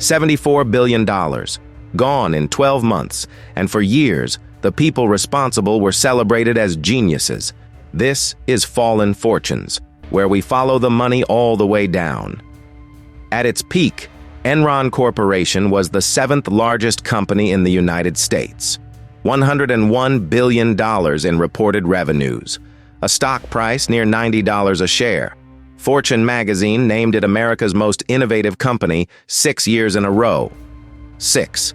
$74 billion, gone in 12 months, and for years, the people responsible were celebrated as geniuses. This is Fallen Fortunes, where we follow the money all the way down. At its peak, Enron Corporation was the seventh largest company in the United States. $101 billion in reported revenues, a stock price near $90 a share. Fortune magazine named it America's most innovative company 6 years in a row. 6.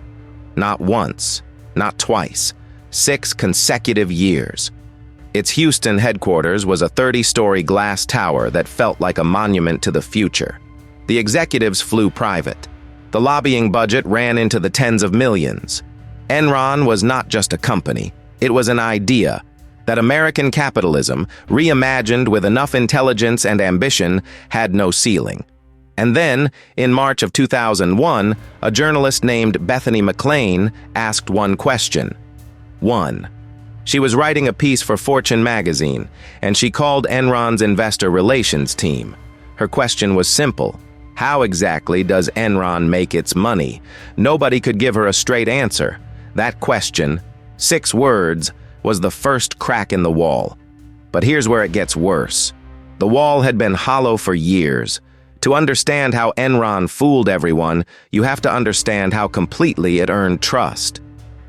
Not once, not twice. 6 consecutive years. Its Houston headquarters was a 30-story glass tower that felt like a monument to the future. The executives flew private. The lobbying budget ran into the tens of millions. Enron was not just a company, it was an idea that American capitalism, reimagined with enough intelligence and ambition, had no ceiling. And then, in March of 2001, a journalist named Bethany McLean asked one question. 1. She was writing a piece for Fortune magazine, and she called Enron's investor relations team. Her question was simple. How exactly does Enron make its money? Nobody could give her a straight answer. That question, 6 words, was the first crack in the wall. But here's where it gets worse. The wall had been hollow for years. To understand how Enron fooled everyone, you have to understand how completely it earned trust.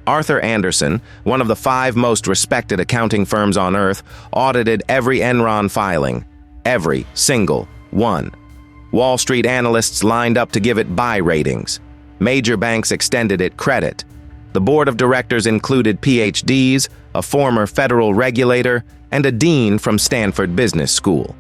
Arthur Andersen, one of the 5 most respected accounting firms on earth, audited every Enron filing. Every single one. Wall Street analysts lined up to give it buy ratings. Major banks extended it credit. The board of directors included PhDs, a former federal regulator, and a dean from Stanford Business School.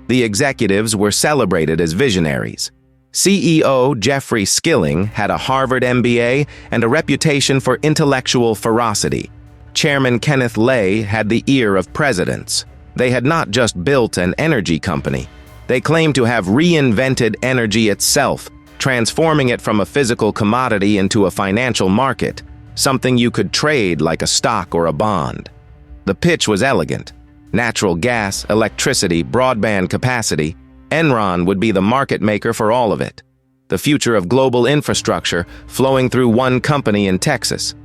The executives were celebrated as visionaries. CEO Jeffrey Skilling had a Harvard MBA and a reputation for intellectual ferocity. Chairman Kenneth Lay had the ear of presidents. They had not just built an energy company. They claimed to have reinvented energy itself, transforming it from a physical commodity into a financial market, something you could trade like a stock or a bond. The pitch was elegant. Natural gas, electricity, broadband capacity. Enron would be the market maker for all of it. The future of global infrastructure flowing through one company in Texas.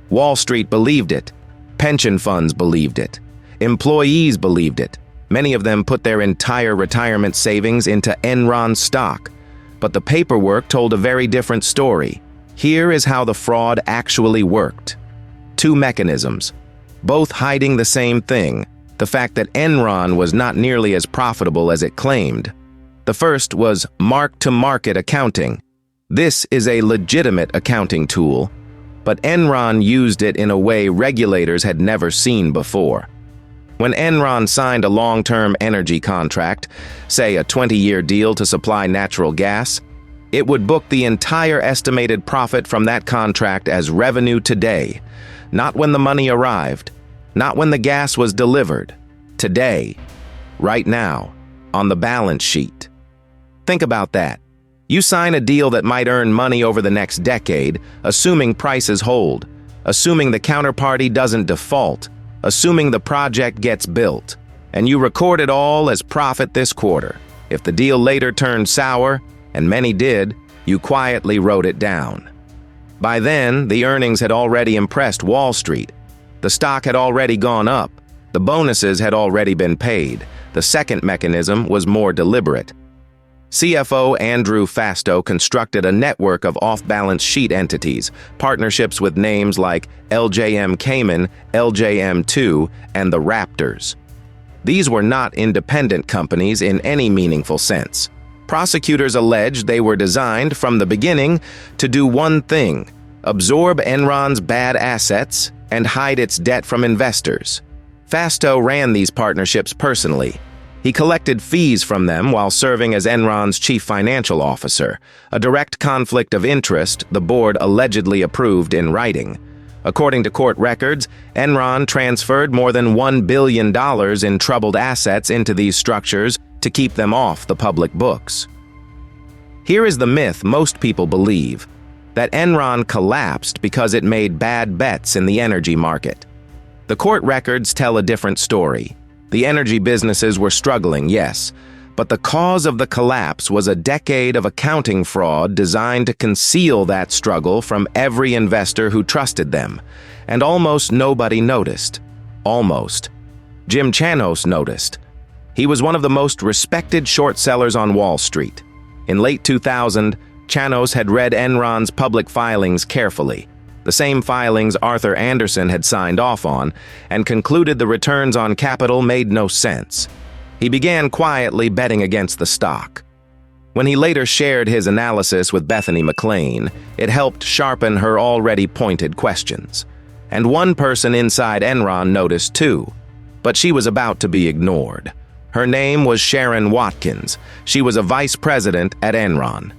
Wall Street believed it. Pension funds believed it. Employees believed it. Many of them put their entire retirement savings into Enron stock. But the paperwork told a very different story. Here is how the fraud actually worked. 2 mechanisms, both hiding the same thing, the fact that Enron was not nearly as profitable as it claimed. The first was mark-to-market accounting. This is a legitimate accounting tool, but Enron used it in a way regulators had never seen before. When Enron signed a long-term energy contract, say a 20-year deal to supply natural gas, it would book the entire estimated profit from that contract as revenue today, not when the money arrived, not when the gas was delivered. Today, right now, on the balance sheet. Think about that. You sign a deal that might earn money over the next decade, assuming prices hold, assuming the counterparty doesn't default, assuming the project gets built, and you record it all as profit this quarter. If the deal later turned sour, and many did, you quietly wrote it down. By then, the earnings had already impressed Wall Street. The stock had already gone up. The bonuses had already been paid. The second mechanism was more deliberate. CFO Andrew Fastow constructed a network of off-balance sheet entities, partnerships with names like LJM Cayman, LJM2, and the Raptors. These were not independent companies in any meaningful sense. Prosecutors alleged they were designed from the beginning to do one thing: absorb Enron's bad assets and hide its debt from investors. Fastow ran these partnerships personally. He collected fees from them while serving as Enron's chief financial officer, a direct conflict of interest the board allegedly approved in writing. According to court records, Enron transferred more than $1 billion in troubled assets into these structures to keep them off the public books. Here is the myth most people believe, that Enron collapsed because it made bad bets in the energy market. The court records tell a different story. The energy businesses were struggling, yes, But the cause of the collapse was a decade of accounting fraud designed to conceal that struggle from every investor who trusted them, and almost nobody noticed. Almost. Jim Chanos noticed. He was one of the most respected short sellers on Wall Street. In late 2000, Chanos had read Enron's public filings carefully, the same filings Arthur Andersen had signed off on, and concluded the returns on capital made no sense. He began quietly betting against the stock. When he later shared his analysis with Bethany McLean, it helped sharpen her already pointed questions. And one person inside Enron noticed too, but she was about to be ignored. Her name was Sharon Watkins. She was a vice president at Enron.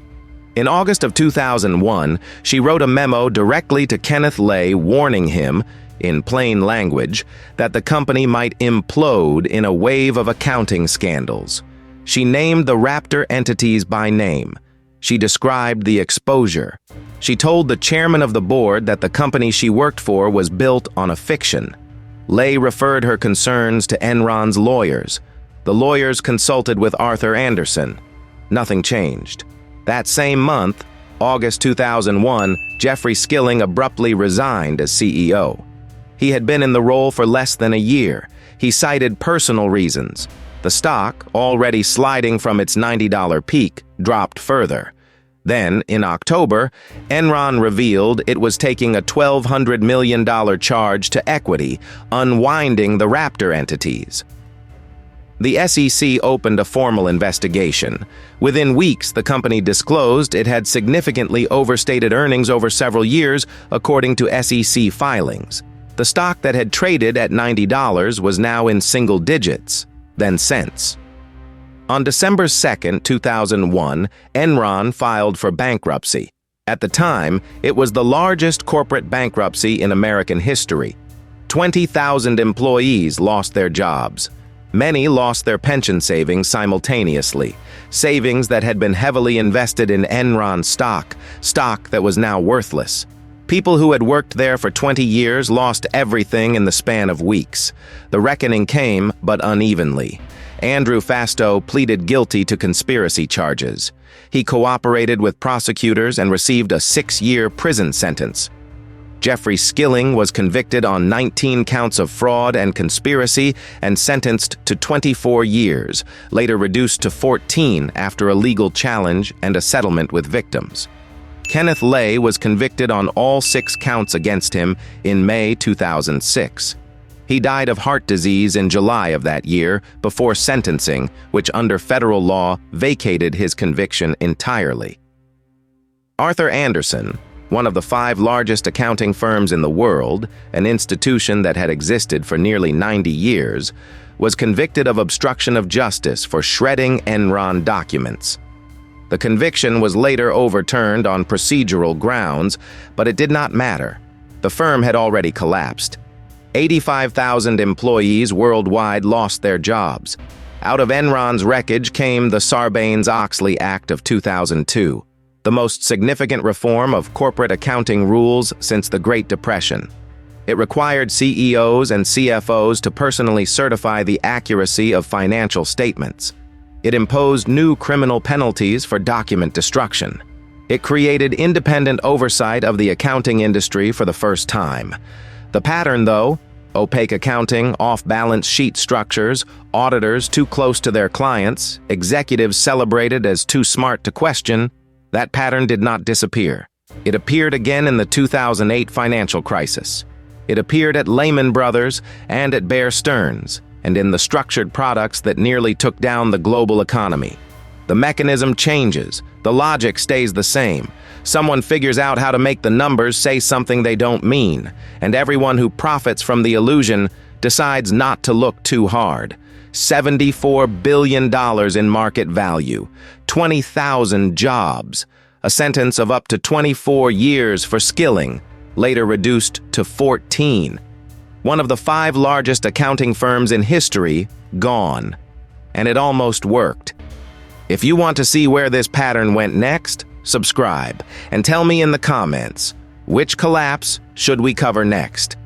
In August of 2001, she wrote a memo directly to Kenneth Lay warning him, in plain language, that the company might implode in a wave of accounting scandals. She named the Raptor entities by name. She described the exposure. She told the chairman of the board that the company she worked for was built on a fiction. Lay referred her concerns to Enron's lawyers. The lawyers consulted with Arthur Andersen. Nothing changed. That same month, August 2001, Jeffrey Skilling abruptly resigned as CEO. He had been in the role for less than a year. He cited personal reasons. The stock, already sliding from its $90 peak, dropped further. Then, in October, Enron revealed it was taking a $1,200 million charge to equity, unwinding the Raptor entities. The SEC opened a formal investigation. Within weeks, the company disclosed it had significantly overstated earnings over several years, according to SEC filings. The stock that had traded at $90 was now in single digits, then cents. On December 2, 2001, Enron filed for bankruptcy. At the time, it was the largest corporate bankruptcy in American history. 20,000 employees lost their jobs. Many lost their pension savings simultaneously, savings that had been heavily invested in Enron stock that was now worthless. People who had worked there for 20 years lost everything in the span of weeks. The reckoning came, but unevenly. Andrew Fastow pleaded guilty to conspiracy charges. He cooperated with prosecutors and received a 6-year prison sentence. Jeffrey Skilling was convicted on 19 counts of fraud and conspiracy and sentenced to 24 years, later reduced to 14 after a legal challenge and a settlement with victims. Kenneth Lay was convicted on all 6 counts against him in May 2006. He died of heart disease in July of that year before sentencing, which under federal law vacated his conviction entirely. Arthur Andersen, one of the 5 largest accounting firms in the world, an institution that had existed for nearly 90 years, was convicted of obstruction of justice for shredding Enron documents. The conviction was later overturned on procedural grounds, but it did not matter. The firm had already collapsed. 85,000 employees worldwide lost their jobs. Out of Enron's wreckage came the Sarbanes-Oxley Act of 2002, the most significant reform of corporate accounting rules since the Great Depression. It required CEOs and CFOs to personally certify the accuracy of financial statements. It imposed new criminal penalties for document destruction. It created independent oversight of the accounting industry for the first time. The pattern, though, opaque accounting, off-balance sheet structures, auditors too close to their clients, executives celebrated as too smart to question, that pattern did not disappear. It appeared again in the 2008 financial crisis. It appeared at Lehman Brothers and at Bear Stearns, and in the structured products that nearly took down the global economy. The mechanism changes, the logic stays the same. Someone figures out how to make the numbers say something they don't mean, and everyone who profits from the illusion decides not to look too hard. $74 billion in market value, 20,000 jobs, a sentence of up to 24 years for Skilling, later reduced to 14. One of the 5 largest accounting firms in history, gone. And it almost worked. If you want to see where this pattern went next, subscribe and tell me in the comments, which collapse should we cover next?